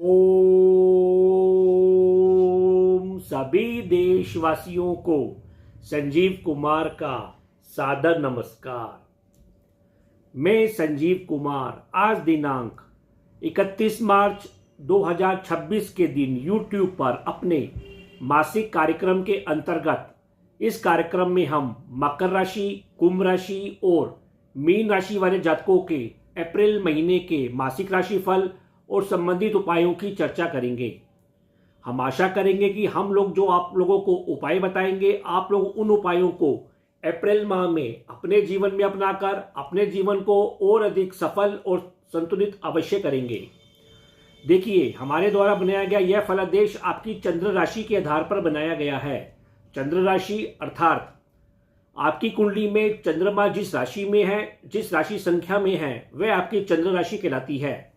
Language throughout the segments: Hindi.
ओम सभी देशवासियों को संजीव कुमार का सादर नमस्कार। मैं संजीव कुमार आज दिनांक 31 मार्च 2026 के दिन YouTube पर अपने मासिक कार्यक्रम के अंतर्गत इस कार्यक्रम में हम मकर राशि, कुंभ राशि और मीन राशि वाले जातकों के अप्रैल महीने के मासिक राशिफल और संबंधित उपायों की चर्चा करेंगे। हम आशा करेंगे कि हम लोग जो आप लोगों को उपाय बताएंगे, आप लोग उन उपायों को अप्रैल माह में अपने जीवन में अपनाकर अपने जीवन को और अधिक सफल और संतुलित अवश्य करेंगे। देखिए, हमारे द्वारा बनाया गया यह फलादेश आपकी चंद्र राशि के आधार पर बनाया गया है। चंद्र राशि अर्थात आपकी कुंडली में चंद्रमा जिस राशि में है, जिस राशि संख्या में है, वह आपकी चंद्र राशि कहलाती है।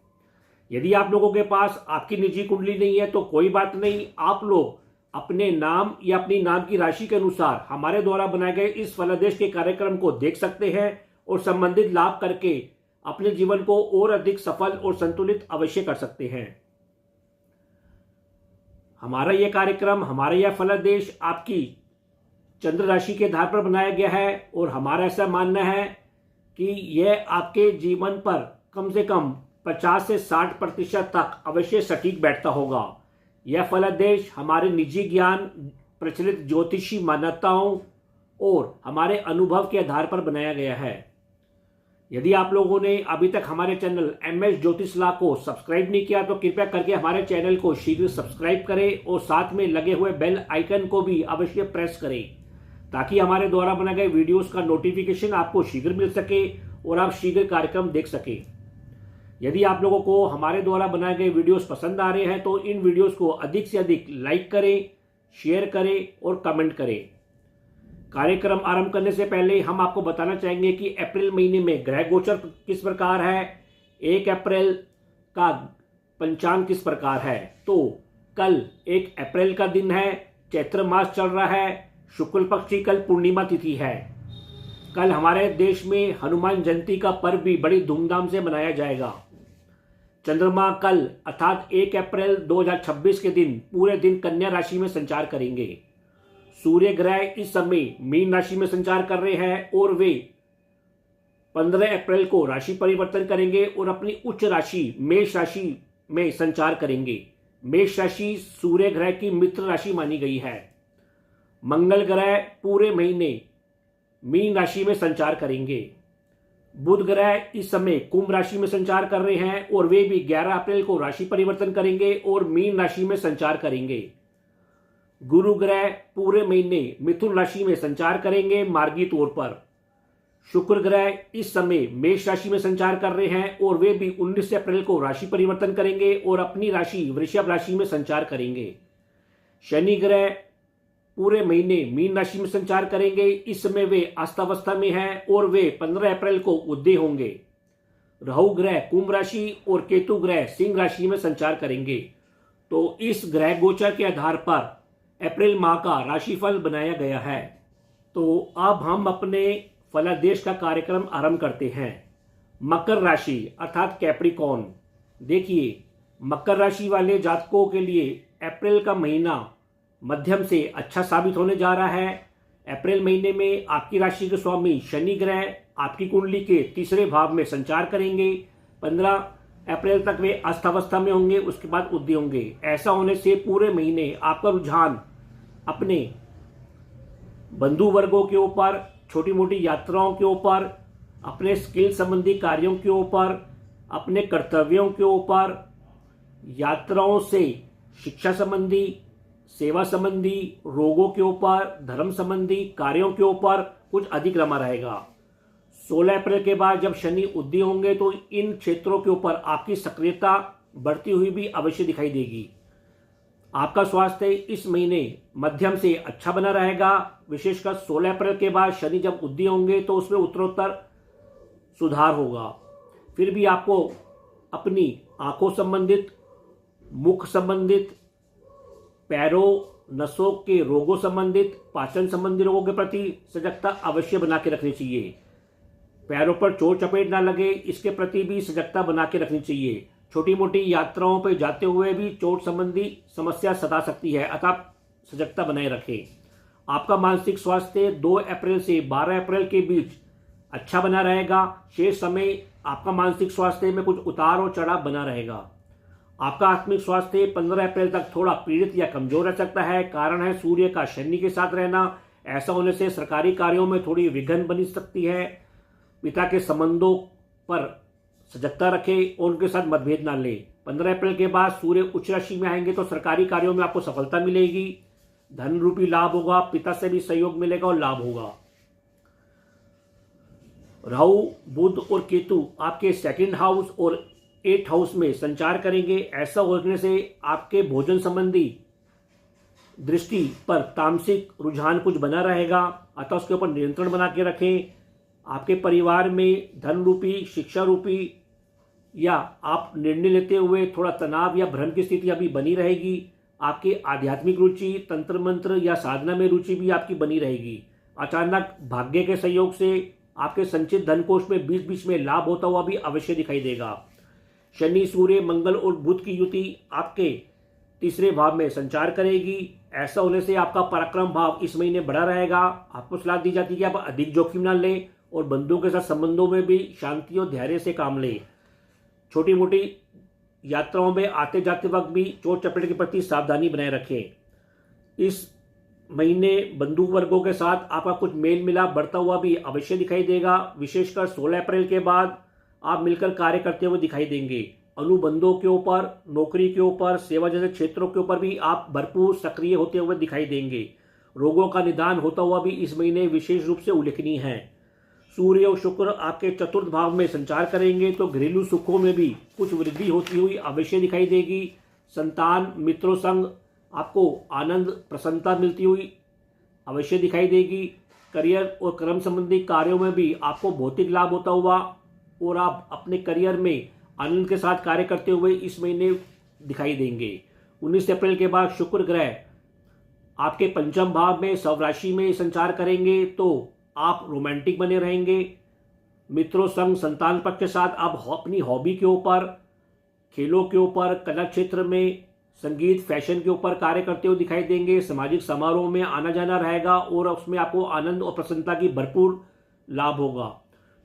यदि आप लोगों के पास आपकी निजी कुंडली नहीं है तो कोई बात नहीं, आप लोग अपने नाम या अपनी नाम की राशि के अनुसार हमारे द्वारा बनाए गए इस फलादेश के कार्यक्रम को देख सकते हैं और संबंधित लाभ करके अपने जीवन को और अधिक सफल और संतुलित अवश्य कर सकते हैं। हमारा यह कार्यक्रम, हमारा यह फलादेश आपकी चंद्र राशि के आधार पर बनाया गया है और हमारा ऐसा मानना है कि यह आपके जीवन पर कम से कम 50 से 60% तक अवश्य सटीक बैठता होगा। यह फलादेश हमारे निजी ज्ञान, प्रचलित ज्योतिषी मान्यताओं और हमारे अनुभव के आधार पर बनाया गया है। यदि आप लोगों ने अभी तक हमारे चैनल MS ज्योतिषला को सब्सक्राइब नहीं किया तो कृपया करके हमारे चैनल को शीघ्र सब्सक्राइब करें और साथ में लगे हुए बेल आइकन को भी अवश्य प्रेस करें ताकि हमारे द्वारा बनाए गए वीडियोस का नोटिफिकेशन आपको शीघ्र मिल सके और आप शीघ्र कार्यक्रम देख सके। यदि आप लोगों को हमारे द्वारा बनाए गए वीडियोस पसंद आ रहे हैं तो इन वीडियोस को अधिक से अधिक लाइक करें, शेयर करें और कमेंट करें। कार्यक्रम आरंभ करने से पहले हम आपको बताना चाहेंगे कि अप्रैल महीने में ग्रह गोचर किस प्रकार है, 1 अप्रैल का पंचांग किस प्रकार है। तो कल 1 अप्रैल का दिन है, चैत्र मास चल रहा है, शुक्ल पक्ष की कल पूर्णिमा तिथि है। कल हमारे देश में हनुमान जयंती का पर्व भी बड़ी धूमधाम से मनाया जाएगा। चंद्रमा कल अर्थात 1 अप्रैल 2026 के दिन पूरे दिन कन्या राशि में संचार करेंगे। सूर्य ग्रह इस समय मीन राशि में संचार कर रहे हैं और वे 15 अप्रैल को राशि परिवर्तन करेंगे और अपनी उच्च राशि मेष राशि में संचार करेंगे। मेष राशि सूर्य ग्रह की मित्र राशि मानी गई है। मंगल ग्रह पूरे महीने मीन राशि में संचार करेंगे। बुध ग्रह इस समय कुंभ राशि में संचार कर रहे हैं और वे भी 11 अप्रैल को राशि परिवर्तन करेंगे और मीन राशि में संचार करेंगे। गुरु ग्रह पूरे महीने मिथुन राशि में संचार करेंगे मार्गी तौर पर। शुक्र ग्रह इस समय मेष राशि में संचार कर रहे हैं और वे भी 19 अप्रैल को राशि परिवर्तन करेंगे और अपनी राशि वृषभ राशि में संचार करेंगे। शनि ग्रह पूरे महीने मीन राशि में संचार करेंगे। इस समय वे अस्थावस्था में हैं और वे 15 अप्रैल को उदय होंगे। राहु ग्रह कुंभ राशि और केतु ग्रह सिंह राशि में संचार करेंगे। तो इस ग्रह गोचर के आधार पर अप्रैल माह का राशिफल बनाया गया है। तो अब हम अपने फलादेश का कार्यक्रम आरंभ करते हैं। मकर राशि अर्थात कैप्रिकॉर्न। देखिए, मकर राशि वाले जातकों के लिए अप्रैल का महीना मध्यम से अच्छा साबित होने जा रहा है। अप्रैल महीने में आपकी राशि के स्वामी शनि ग्रह आपकी कुंडली के तीसरे भाव में संचार करेंगे। 15 अप्रैल तक वे अस्थावस्था में होंगे, उसके बाद उदय होंगे। ऐसा होने से पूरे महीने आपका रुझान अपने बंधु वर्गों के ऊपर, छोटी मोटी यात्राओं के ऊपर, अपने स्किल संबंधी कार्यों के ऊपर, अपने कर्तव्यों के ऊपर, यात्राओं से शिक्षा संबंधी, सेवा संबंधी, रोगों के ऊपर, धर्म संबंधी कार्यों के ऊपर कुछ अधिक रमा रहेगा। 16 अप्रैल के बाद जब शनि उदय होंगे तो इन क्षेत्रों के ऊपर आपकी सक्रियता बढ़ती हुई भी अवश्य दिखाई देगी। आपका स्वास्थ्य इस महीने मध्यम से अच्छा बना रहेगा। विशेषकर 16 अप्रैल के बाद शनि जब उदय होंगे तो उसमें उत्तरोत्तर सुधार होगा। फिर भी आपको अपनी आंखों संबंधित, मुख संबंधित, पैरों नसों के रोगों संबंधित, पाचन संबंधी रोगों के प्रति सजगता अवश्य बना के रखनी चाहिए। पैरों पर चोट चपेट ना लगे, इसके प्रति भी सजगता बना के रखनी चाहिए। छोटी मोटी यात्राओं पर जाते हुए भी चोट संबंधी समस्या सता सकती है, अतः सजगता बनाए रखें। आपका मानसिक स्वास्थ्य 2 अप्रैल से 12 अप्रैल के बीच अच्छा बना रहेगा। शेष समय आपका मानसिक स्वास्थ्य में कुछ उतार और चढ़ाव बना रहेगा। आपका आत्मिक स्वास्थ्य 15 अप्रैल तक थोड़ा पीड़ित या कमजोर रह सकता है। कारण है सूर्य का शनि के साथ रहना। ऐसा होने से सरकारी कार्यों में थोड़ी विघ्न बनी सकती है। पिता के संबंधों पर सजगता रखें और उनके साथ मतभेद ना लें। 15 अप्रैल के बाद सूर्य उच्च राशि में आएंगे तो सरकारी कार्यों में आपको सफलता मिलेगी, धन रूपी लाभ होगा, पिता से भी सहयोग मिलेगा और लाभ होगा। राहु, बुध और केतु आपके 2nd हाउस और 8th हाउस में संचार करेंगे। ऐसा होने से आपके भोजन संबंधी दृष्टि पर तामसिक रुझान कुछ बना रहेगा, अतः उसके ऊपर नियंत्रण बना के रखें। आपके परिवार में धन रूपी, शिक्षा रूपी या आप निर्णय लेते हुए थोड़ा तनाव या भ्रम की स्थिति अभी बनी रहेगी। आपकी आध्यात्मिक रुचि, तंत्र मंत्र या साधना में रुचि भी आपकी बनी रहेगी। अचानक भाग्य के सहयोग से आपके संचित धन कोष में बीच बीच में लाभ होता हुआ भी अवश्य दिखाई देगा। शनि, सूर्य, मंगल और बुध की युति आपके 3रे भाव में संचार करेगी। ऐसा होने से आपका पराक्रम भाव इस महीने बढ़ा रहेगा। आपको सलाह दी जाती है कि आप अधिक जोखिम न लें और बंधुओं के साथ संबंधों में भी शांति और धैर्य से काम लें। छोटी मोटी यात्राओं में आते जाते वक्त भी चोट चपेट के प्रति सावधानी बनाए रखें। इस महीने बंधु वर्गों के साथ आपका कुछ मेल मिलाप बढ़ता हुआ भी अवश्य दिखाई देगा। विशेषकर 16 अप्रैल के बाद आप मिलकर कार्य करते हुए दिखाई देंगे। अनुबंधों के ऊपर, नौकरी के ऊपर, सेवा जैसे क्षेत्रों के ऊपर भी आप भरपूर सक्रिय होते हुए दिखाई देंगे। रोगों का निदान होता हुआ भी इस महीने विशेष रूप से उल्लेखनीय है। सूर्य और शुक्र आपके 4th भाव में संचार करेंगे तो घरेलू सुखों में भी कुछ वृद्धि होती हुई अवश्य दिखाई देगी। संतान, मित्रों संग आपको आनंद, प्रसन्नता मिलती हुई अवश्य दिखाई देगी। करियर और कर्म संबंधी कार्यों में भी आपको भौतिक लाभ होता हुआ और आप अपने करियर में आनंद के साथ कार्य करते हुए इस महीने दिखाई देंगे। 19 अप्रैल के बाद शुक्र ग्रह आपके 5म भाव में स्वराशि में संचार करेंगे तो आप रोमांटिक बने रहेंगे। मित्रों संग, संतान पक्ष के साथ आप अपनी हॉबी के ऊपर, खेलों के ऊपर, कला क्षेत्र में, संगीत, फैशन के ऊपर कार्य करते हुए दिखाई देंगे। सामाजिक समारोह में आना जाना रहेगा और उसमें आपको आनंद और प्रसन्नता की भरपूर लाभ होगा।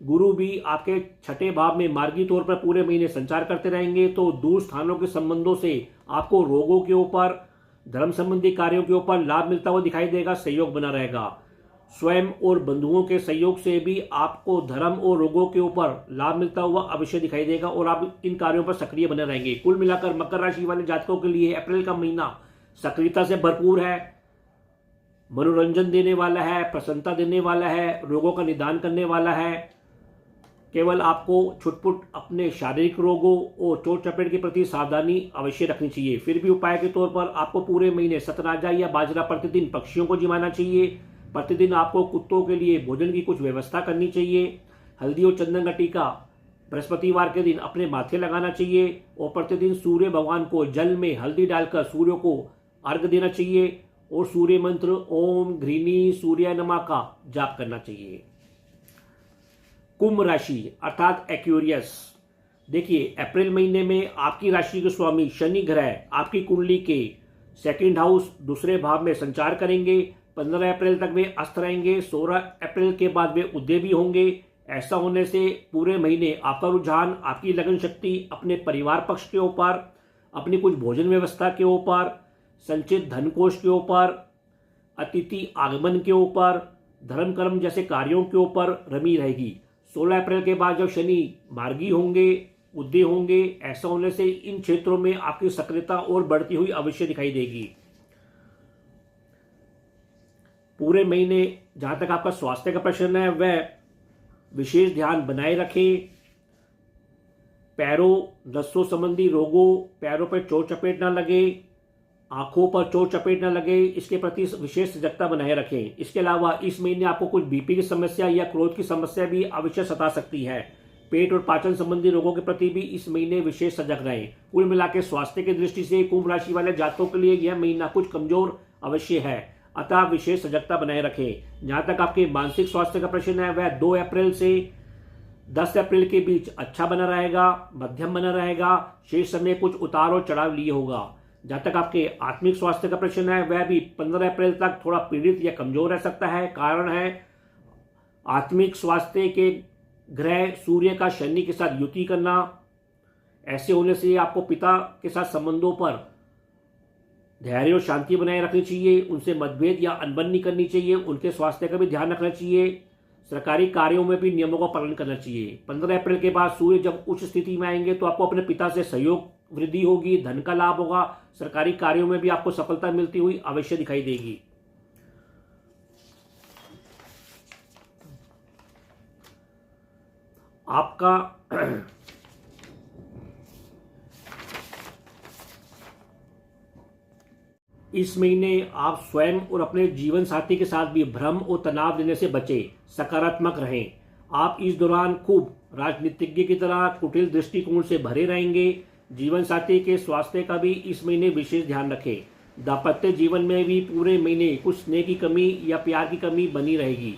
गुरु भी आपके 6ठे भाव में मार्गी तौर पर पूरे महीने संचार करते रहेंगे तो दूर स्थानों के संबंधों से आपको रोगों के ऊपर, धर्म संबंधी कार्यों के ऊपर लाभ मिलता हुआ दिखाई देगा, सहयोग बना रहेगा। स्वयं और बंधुओं के सहयोग से भी आपको धर्म और रोगों के ऊपर लाभ मिलता हुआ अवश्य दिखाई देगा और आप इन कार्यों पर सक्रिय बने रहेंगे। कुल मिलाकर मकर राशि वाले जातकों के लिए अप्रैल का महीना सक्रियता से भरपूर है, मनोरंजन देने वाला है, प्रसन्नता देने वाला है, रोगों का निदान करने वाला है। केवल आपको छुटपुट अपने शारीरिक रोगों और चोट चपेट के प्रति सावधानी अवश्य रखनी चाहिए। फिर भी उपाय के तौर पर आपको पूरे महीने सतराजा या बाजरा प्रतिदिन पक्षियों को जिमाना चाहिए। प्रतिदिन आपको कुत्तों के लिए भोजन की कुछ व्यवस्था करनी चाहिए। हल्दी और चंदन का टीका बृहस्पतिवार के दिन अपने माथे लगाना चाहिए और प्रतिदिन सूर्य भगवान को जल में हल्दी डालकर सूर्य को अर्घ देना चाहिए और सूर्य मंत्र ओम घृणी सूर्य नमः का जाप करना चाहिए। कुंभ राशि अर्थात एक्वेरियस, देखिए अप्रैल महीने में आपकी राशि के स्वामी शनि ग्रह आपकी कुंडली के 2nd हाउस 2रे भाव में संचार करेंगे। 15 अप्रैल तक वे अस्त रहेंगे। 16 अप्रैल के बाद वे उदय भी होंगे। ऐसा होने से पूरे महीने आपका रुझान, आपकी लगन शक्ति अपने परिवार पक्ष के ऊपर, अपनी कुछ भोजन व्यवस्था के ऊपर, संचित धन कोष के ऊपर, अतिथि आगमन के ऊपर, धर्म कर्म जैसे कार्यों के ऊपर रमी रहेगी। 16 अप्रैल के बाद जब शनि मार्गी होंगे, उदय होंगे, ऐसा होने से इन क्षेत्रों में आपकी सक्रियता और बढ़ती हुई अवश्य दिखाई देगी। पूरे महीने जहां तक आपका स्वास्थ्य का प्रश्न है वह विशेष ध्यान बनाए रखें। पैरों, नसों संबंधी रोगों, पैरों पर चोट चपेट न लगे, आंखों पर चोट चपेट न लगे, इसके प्रति विशेष सजगता बनाए रखें। इसके अलावा इस महीने आपको कुछ बीपी की समस्या या क्रोध की समस्या भी अवश्य सता सकती है। पेट और पाचन संबंधी रोगों के प्रति भी इस महीने विशेष सजग रहें। कुल मिलाकर स्वास्थ्य की दृष्टि से कुंभ राशि वाले जातकों के लिए यह महीना कुछ कमजोर अवश्य है, अतः विशेष सजगता बनाए रखें। जहां तक आपके मानसिक स्वास्थ्य का प्रश्न है वह 2 अप्रैल से 10 अप्रैल के बीच अच्छा बना रहेगा, मध्यम बना रहेगा, शेष समय कुछ उतार और चढ़ाव लिए होगा। जहाँ तक आपके आत्मिक स्वास्थ्य का प्रश्न है वह भी 15 अप्रैल तक थोड़ा पीड़ित या कमजोर रह सकता है। कारण है आत्मिक स्वास्थ्य के ग्रह सूर्य का शनि के साथ युति करना। ऐसे होने से आपको पिता के साथ संबंधों पर धैर्य और शांति बनाए रखनी चाहिए, उनसे मतभेद या अनबन नहीं करनी चाहिए, उनके स्वास्थ्य का भी ध्यान रखना चाहिए। सरकारी कार्यों में भी नियमों का पालन करना चाहिए। 15 अप्रैल के बाद सूर्य जब उच्च स्थिति में आएंगे तो आपको अपने पिता से सहयोग वृद्धि होगी, धन का लाभ होगा, सरकारी कार्यों में भी आपको सफलता मिलती हुई अवश्य दिखाई देगी। आपका इस महीने आप स्वयं और अपने जीवन साथी के साथ भी भ्रम और तनाव लेने से बचें, सकारात्मक रहें। आप इस दौरान खूब राजनीतिज्ञ की तरह कुटिल दृष्टिकोण से भरे रहेंगे। जीवन साथी के स्वास्थ्य का भी इस महीने विशेष ध्यान रखें। दाम्पत्य जीवन में भी पूरे महीने कुछ स्नेह की कमी या प्यार की कमी बनी रहेगी।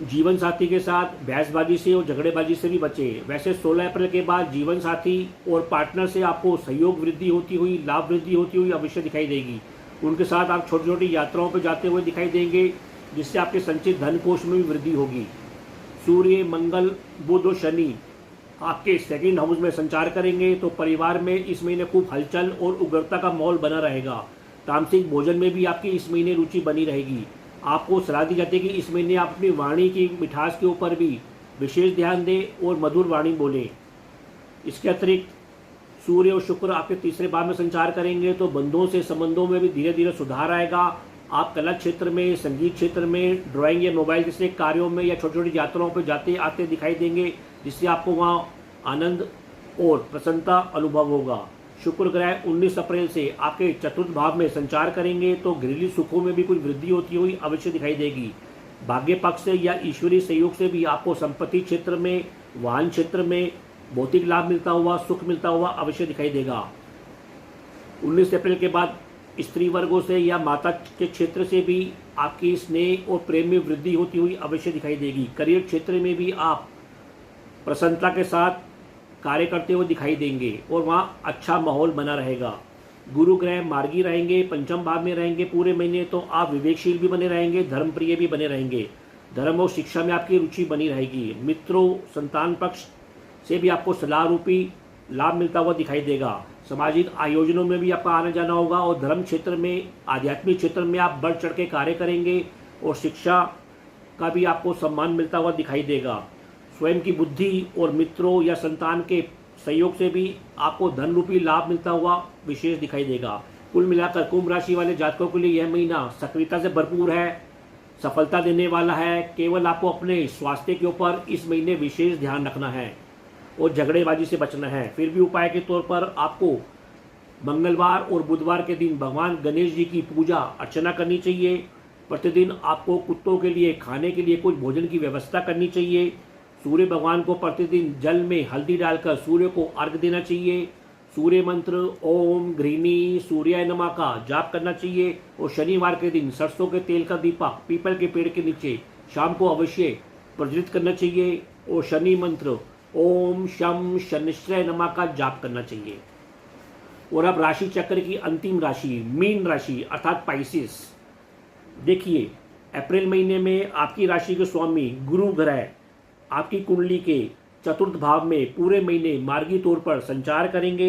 जीवन साथी के साथ बहसबाजी से और झगड़ेबाजी से भी बचें। वैसे 16 अप्रैल के बाद जीवन साथी और पार्टनर से आपको सहयोग वृद्धि होती हुई, लाभ वृद्धि होती हुई अवश्य दिखाई देगी। उनके साथ आप छोटी छोटी यात्राओं पर जाते हुए दिखाई देंगे, जिससे आपके संचित धन कोष में भी वृद्धि होगी। सूर्य, मंगल, बुध और शनि आपके सेकंड हाउस में संचार करेंगे तो परिवार में इस महीने खूब हलचल और उग्रता का माहौल बना रहेगा। तामसिक भोजन में भी आपकी इस महीने रुचि बनी रहेगी। आपको सलाह दी जाती है कि इस महीने आप अपनी वाणी की मिठास के ऊपर भी विशेष ध्यान दें और मधुर वाणी बोलें। इसके अतिरिक्त सूर्य और शुक्र आपके तीसरे भाव में संचार करेंगे तो बंधुओं से संबंधों में भी धीरे धीरे सुधार आएगा। आप कला क्षेत्र में, संगीत क्षेत्र में, ड्राइंग या मोबाइल जैसे कार्यों में या छोटी छोटी यात्राओं पर जाते आते दिखाई देंगे, जिससे आपको वहाँ आनंद और प्रसन्नता अनुभव होगा। शुक्र ग्रह 19 अप्रैल से आपके चतुर्थ भाव में संचार करेंगे तो घरेलू सुखों में भी कुछ वृद्धि होती हुई अवश्य दिखाई देगी। भाग्य पक्ष से या ईश्वरीय सहयोग से भी आपको संपत्ति क्षेत्र में, वाहन क्षेत्र में भौतिक लाभ मिलता हुआ, सुख मिलता हुआ अवश्य दिखाई देगा। 19 अप्रैल के बाद स्त्री वर्गों से या माता के क्षेत्र से भी आपकी स्नेह और प्रेम में वृद्धि होती हुई अवश्य दिखाई देगी। करियर क्षेत्र में भी आप प्रसन्नता के साथ कार्य करते हुए दिखाई देंगे और वहाँ अच्छा माहौल बना रहेगा। गुरु ग्रह मार्गी रहेंगे, पंचम भाव में रहेंगे पूरे महीने, तो आप विवेकशील भी बने रहेंगे, धर्मप्रिय भी बने रहेंगे। धर्म और शिक्षा में आपकी रुचि बनी रहेगी। मित्रों, संतान पक्ष से भी आपको सलाह रूपी लाभ मिलता हुआ दिखाई देगा। सामाजिक आयोजनों में भी आपका आना जाना होगा और धर्म क्षेत्र में, आध्यात्मिक क्षेत्र में आप बढ़ चढ़ के कार्य करेंगे और शिक्षा का भी आपको सम्मान मिलता हुआ दिखाई देगा। स्वयं की बुद्धि और मित्रों या संतान के सहयोग से भी आपको धन रूपी लाभ मिलता हुआ विशेष दिखाई देगा। कुल मिलाकर कुंभ राशि वाले जातकों के लिए यह महीना सक्रियता से भरपूर है, सफलता देने वाला है। केवल आपको अपने स्वास्थ्य के ऊपर इस महीने विशेष ध्यान रखना है और झगड़ेबाजी से बचना है। फिर भी उपाय के तौर पर आपको मंगलवार और बुधवार के दिन भगवान गणेश जी की पूजा अर्चना करनी चाहिए। प्रतिदिन आपको कुत्तों के लिए खाने के लिए कुछ भोजन की व्यवस्था करनी चाहिए। सूर्य भगवान को प्रतिदिन जल में हल्दी डालकर सूर्य को अर्घ्य देना चाहिए। सूर्य मंत्र ओम गृहिणी सूर्याय नमः का जाप करना चाहिए और शनिवार के दिन सरसों के तेल का दीपक पीपल के पेड़ के नीचे शाम को अवश्य प्रज्वलित करना चाहिए और शनि मंत्र ओम शम शनिश्चय नमः का जाप करना चाहिए। और अब राशि चक्र की अंतिम राशि मीन राशि अर्थात पाइसिस। देखिए, अप्रैल महीने में आपकी राशि के स्वामी गुरु ग्रह आपकी कुंडली के चतुर्थ भाव में पूरे महीने मार्गी तौर पर संचार करेंगे।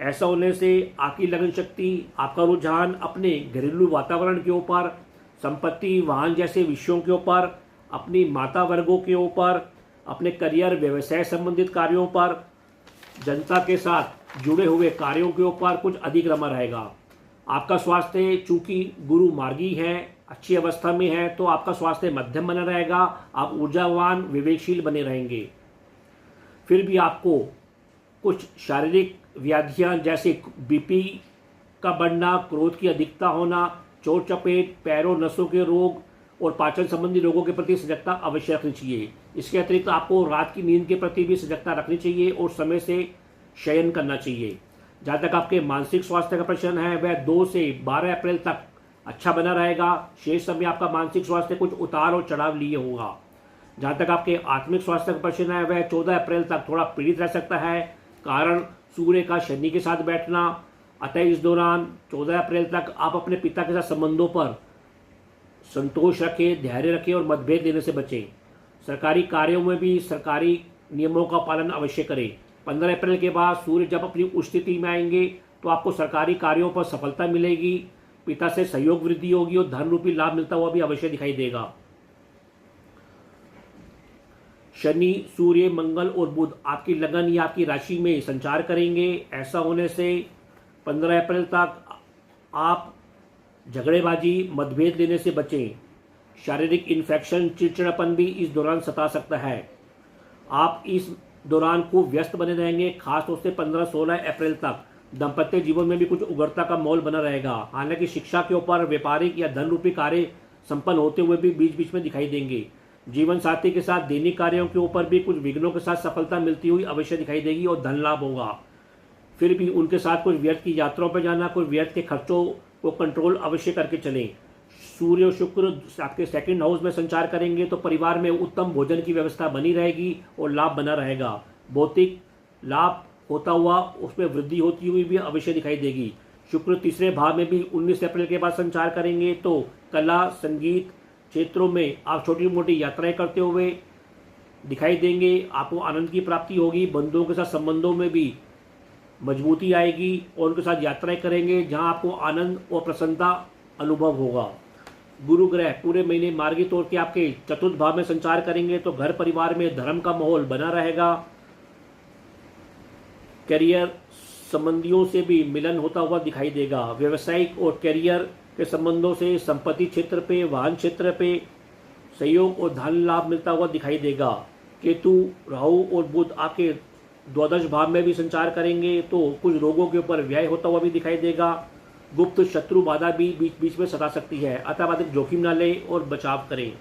ऐसा होने से आपकी लगन शक्ति, आपका रुझान अपने घरेलू वातावरण के ऊपर, संपत्ति, वाहन जैसे विषयों के ऊपर, अपनी माता वर्गों के ऊपर, अपने करियर, व्यवसाय संबंधित कार्यों पर, जनता के साथ जुड़े हुए कार्यों के ऊपर कुछ अधिक रमा रहेगा। आपका स्वास्थ्य चूंकि गुरु मार्गी है, अच्छी अवस्था में है, तो आपका स्वास्थ्य मध्यम बना रहेगा। आप ऊर्जावान, विवेकशील बने रहेंगे। फिर भी आपको कुछ शारीरिक व्याधियां जैसे बीपी का बढ़ना, क्रोध की अधिकता होना, चोट चपेट, पैरों नसों के रोग और पाचन संबंधी रोगों के प्रति सजगता अवश्य रखनी चाहिए। इसके अतिरिक्त आपको रात की नींद के प्रति भी सजगता रखनी चाहिए और समय से शयन करना चाहिए। जहाँ तक आपके मानसिक स्वास्थ्य का प्रश्न है वह 2 से 12 अप्रैल तक अच्छा बना रहेगा। शेष समय आपका मानसिक स्वास्थ्य कुछ उतार और चढ़ाव लिए होगा। जहाँ तक आपके आत्मिक स्वास्थ्य का प्रश्न है वह 14 अप्रैल तक थोड़ा पीड़ित रह सकता है, कारण सूर्य का शनि के साथ बैठना। अतः इस दौरान 14 अप्रैल तक आप अपने पिता के साथ संबंधों पर संतोष रखें, धैर्य रखें और मतभेद लेने से बचें। सरकारी कार्यों में भी सरकारी नियमों का पालन अवश्य करें। 15 अप्रैल के बाद सूर्य जब अपनी उच्च स्थिति में आएंगे तो आपको सरकारी कार्यों पर सफलता मिलेगी, पिता से सहयोग वृद्धि होगी और धन रूपी लाभ मिलता हुआ भी अवश्य दिखाई देगा। शनि, सूर्य, मंगल और बुध आपकी लगन या आपकी राशि में संचार करेंगे। ऐसा होने से 15 अप्रैल तक आप झगड़ेबाजी, मतभेद लेने से बचें। शारीरिक इन्फेक्शन, चिड़चिड़ापन भी इस दौरान सता सकता है। आप इस दौरान खूब व्यस्त बने रहेंगे। खासतौर से 15-16 अप्रैल तक दाम्पत्य जीवन में भी कुछ उग्रता का माहौल बना रहेगा। हालांकि शिक्षा के ऊपर व्यापारिक या धन रूपी कार्य संपन्न होते हुए भी बीच बीच में दिखाई देंगे। जीवन साथी के साथ दैनिक कार्यों के ऊपर भी कुछ विघ्नों के साथ सफलता मिलती हुई अवश्य दिखाई देगी और धन लाभ होगा। फिर भी उनके साथ कुछ व्यर्थ की यात्राओं पर जाना, कुछ व्यर्थ के खर्चों को कंट्रोल अवश्य करके चलें। सूर्य और शुक्र आपके सेकंड हाउस में संचार करेंगे तो परिवार में उत्तम भोजन की व्यवस्था बनी रहेगी और लाभ बना रहेगा। भौतिक लाभ होता हुआ उसमें वृद्धि होती हुई भी अवश्य दिखाई देगी। शुक्र तीसरे भाव में भी 19 अप्रैल के बाद संचार करेंगे तो कला, संगीत क्षेत्रों में आप छोटी मोटी यात्राएं करते हुए दिखाई देंगे। आपको आनंद की प्राप्ति होगी। बंधुओं के साथ संबंधों में भी मजबूती आएगी और उनके साथ यात्राएं करेंगे जहां आपको आनंद और प्रसन्नता अनुभव होगा। गुरु ग्रह पूरे महीने मार्गी तौर के आपके चतुर्थ भाव में संचार करेंगे तो घर परिवार में धर्म का माहौल बना रहेगा। करियर संबंधियों से भी मिलन होता हुआ दिखाई देगा। व्यवसायिक और करियर के संबंधों से संपत्ति क्षेत्र पे, वाहन क्षेत्र पे सहयोग और धन लाभ मिलता हुआ दिखाई देगा। केतु, राहु और बुध आपके द्वादश भाव में भी संचार करेंगे तो कुछ रोगों के ऊपर व्यय होता हुआ भी दिखाई देगा। गुप्त शत्रु बाधा भी बीच बीच में सता सकती है, अतः अधिक जोखिम न लें और बचाव करें।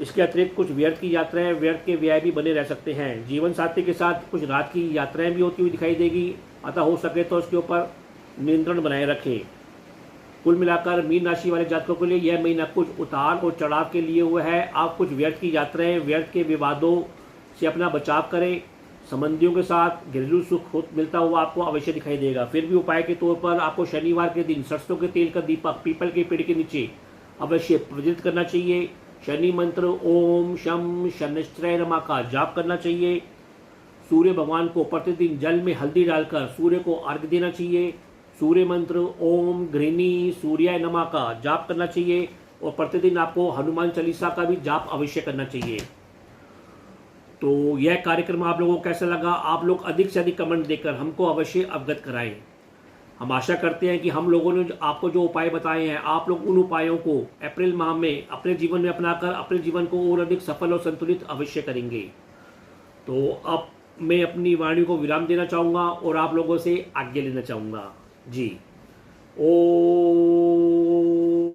इसके अतिरिक्त कुछ व्यर्थ की यात्राएं, व्यर्थ के व्यय भी बने रह सकते हैं। जीवन साथी के साथ कुछ रात की यात्राएं भी होती हुई दिखाई देगी, अतः हो सके तो उसके ऊपर नियंत्रण बनाए रखें। कुल मिलाकर मीन राशि वाले जातकों के लिए यह महीना कुछ उतार और चढ़ाव के लिए हुआ है। आप कुछ व्यर्थ की यात्राएं, व्यर्थ के विवादों से अपना बचाव करें। संबंधियों के साथ घरेलू सुख मिलता हुआ आपको अवश्य दिखाई देगा। फिर भी उपाय के तौर पर आपको शनिवार के दिन सरसों के तेल का दीपक पीपल के पेड़ के नीचे अवश्य प्रज्वलित करना चाहिए। शनि मंत्र ओम शम शनिश्चराय नमः का जाप करना चाहिए। सूर्य भगवान को प्रतिदिन जल में हल्दी डालकर सूर्य को अर्घ्य देना चाहिए। सूर्य मंत्र ओम गृहिणी सूर्याय नमः का जाप करना चाहिए और प्रतिदिन आपको हनुमान चालीसा का भी जाप अवश्य करना चाहिए। तो यह कार्यक्रम आप लोगों को कैसा लगा? आप लोग अधिक से अधिक कमेंट देकर हमको अवश्य अवगत कराएं। हम आशा करते हैं कि हम लोगों ने आपको जो उपाय बताए हैं, आप लोग उन उपायों को अप्रैल माह में अपने जीवन में अपनाकर अपने जीवन को और अधिक सफल और संतुलित अवश्य करेंगे। तो अब मैं अपनी वाणी को विराम देना चाहूँगा और आप लोगों से आज्ञा लेना चाहूँगा। जी, ओम।